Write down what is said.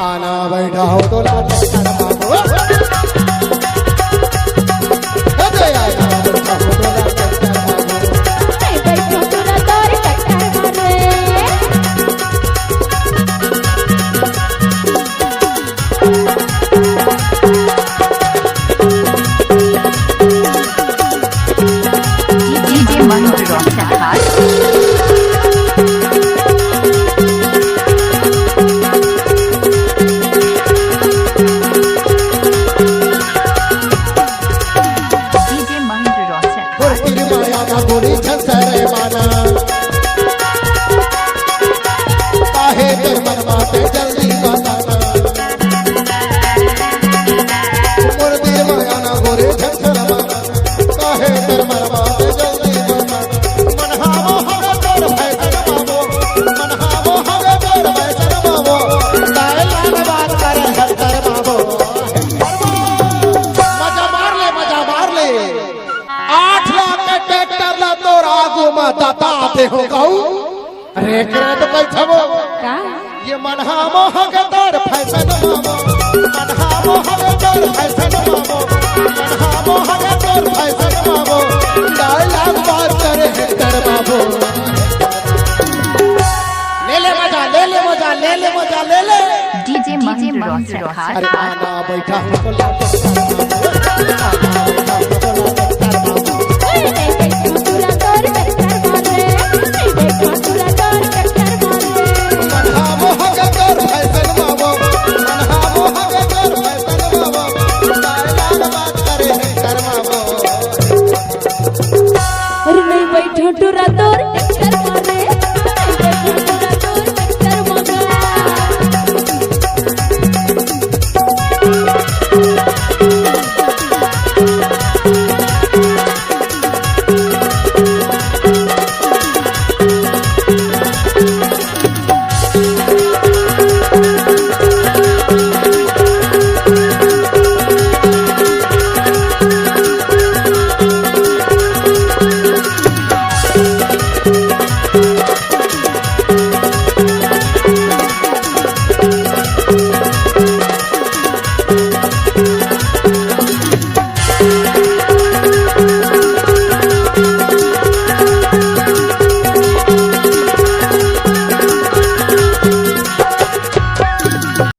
आना बैठा हो तो लाल हो कहू अरे करे तो कई छबो का ये मनहा मोह के दर फैशन मामो मनहा मोह के दर फैशन मामो मनहा मोह के दर फैशन मामो डायलॉग बात करे हेक्टर बाबू ले ले मजा ले ले मजा ले ले मजा ले ले डीजे मंजू अरे आना बैठा हो तो बैठो टूरा तोर